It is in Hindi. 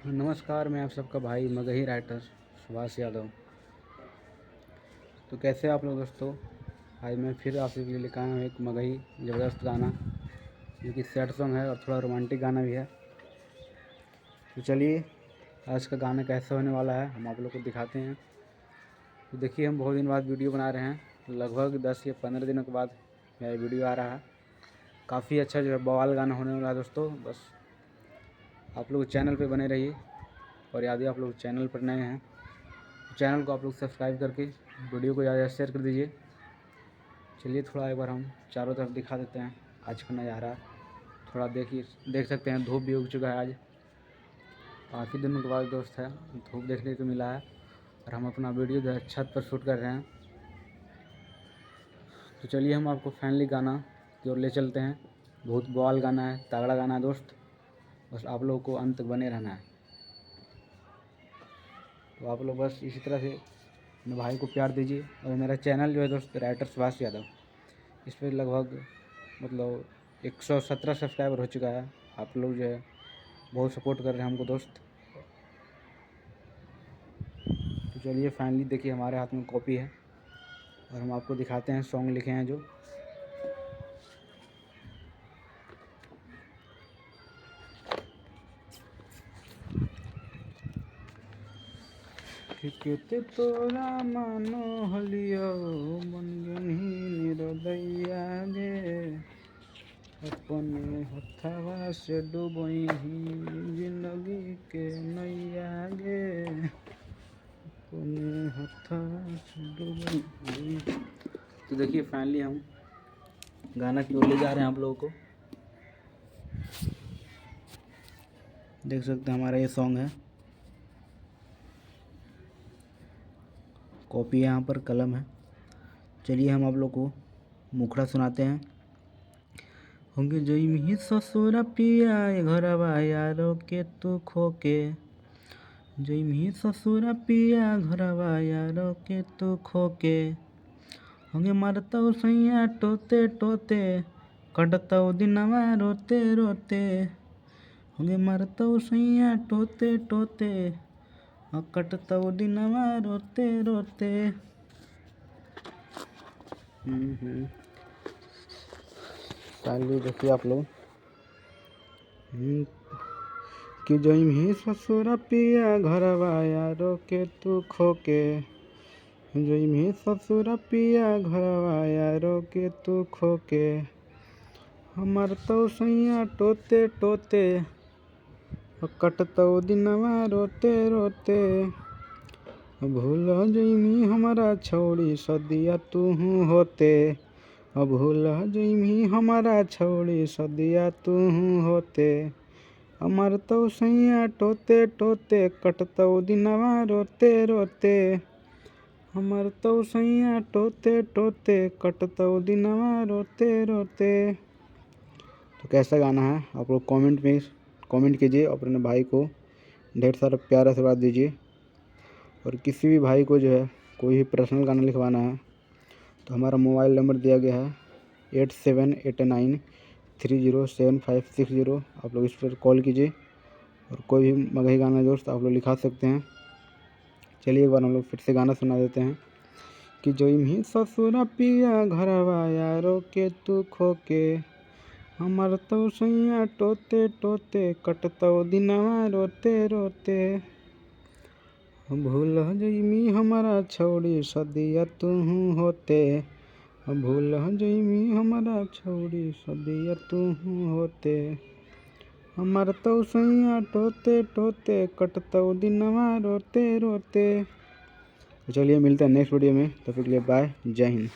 नमस्कार, मैं आप सबका भाई मगही राइटर सुभाष यादव। तो कैसे आप लोग दोस्तों? आज मैं फिर आप सबके लिए लेकर आया हूँ एक मगही ज़बरदस्त गाना, जो कि सैड सॉन्ग है और थोड़ा रोमांटिक गाना भी है। तो चलिए, आज का गाना कैसे होने वाला है हम आप लोग को दिखाते हैं। तो देखिए, हम बहुत दिन बाद वीडियो बना रहे हैं, लगभग 10 या 15 दिनों के बाद मेरा वीडियो आ रहा है। काफ़ी अच्छा जो है बवाल गाना होने वाला है दोस्तों। बस आप लोग चैनल पे बने रहिए, और यदि आप लोग चैनल पर नए हैं तो चैनल को आप लोग सब्सक्राइब करके वीडियो को ज़्यादा शेयर कर दीजिए। चलिए, थोड़ा एक बार हम चारों तरफ दिखा देते हैं आज का नज़ारा। थोड़ा देख सकते हैं, धूप भी उग चुका है। आज काफ़ी दिनों के बाद दोस्त है धूप देखने को मिला है, और हम अपना वीडियो जो है छत पर शूट कर रहे हैं। तो चलिए, हम आपको फाइनली गाना की ओर ले चलते हैं। बहुत बवाल गाना है, तगड़ा गाना है दोस्त। बस आप लोगों को अंत तक बने रहना है। तो आप लोग बस इसी तरह से अपने भाई को प्यार दीजिए। और मेरा चैनल जो है दोस्त राइटर सुभाष यादव, इस पर लगभग 117 सब्सक्राइबर हो चुका है। आप लोग जो है बहुत सपोर्ट कर रहे हैं हमको दोस्त। तो चलिए, फाइनली देखिए, हमारे हाथ में कॉपी है और हम आपको दिखाते हैं सॉन्ग लिखे हैं जो। केते तोरा मानो हलियो मन गनी निरदैया गे, अपने हथवा से डूबई जिंदगी के नैया गे, अपने हथवा से डूबई। तो देखिए, फाइनली हम गाना की ओर ले जा रहे हैं आप लोगों को। देख सकते हैं हमारा ये सॉन्ग है। कॉपी है, यहाँ पर कलम है। चलिए, हम आप लोग को मुखड़ा सुनाते हैं। होंगे जई ससुर पिया घरवा यारो के तू खोके, जई ससुर पिया घरवा यारो के तू खोके, होंगे मरतौ सैया टोते टोते, कटतौ दिनवा रोते रोते, होंगे मरतौ सैया टोते टोते, कटतौ दिनवा रोते रोते। चलिए देखिए आप लोग कि जई ससुर पिया घरवा यारो के तू खोके, जई ससुर पिया घरवा यारो के तू खोके, हमर तो सैया टोते टोते, कटतौ दिनवा रोते रोते, भूल जइमी हमारा छौड़ी सदिया तू होते, भूल जइमी हमारा छौड़ी सदिया तू होते, हमर तो सैया टोते टोते, कटतौ दिनवा रोते रोते, हमर तो सैया टोते टोते, कटतौ दिनवा रोते रोते। तो कैसा गाना है आप लोग कमेंट कीजिए, और अपने भाई को ढेर सारा प्यार आशीर्वाद दीजिए। और किसी भी भाई को जो है कोई भी पर्सनल गाना लिखवाना है तो हमारा मोबाइल नंबर दिया गया है 8789307560। आप लोग इस पर कॉल कीजिए और कोई भी मगही गाना दोस्त आप लोग लिखा सकते हैं। चलिए, एक बार हम लोग फिर से गाना सुना देते हैं कि जई ससुर पिया घरवा यारो के तू खोके, हमर तो सैया टोते टोते, कटतौ दिनवा रोते रोते, भूल जइमी हमारा छौड़ी सदिया तू होते, भूल जइमी हमारा छौड़ी सदिया तू होते, हमर तो सैया टोते टोते, कटतौ दिनवा रोते रोते। चलिए, मिलते हैं नेक्स्ट वीडियो में, तब तक के लिए बाय, जय हिंद।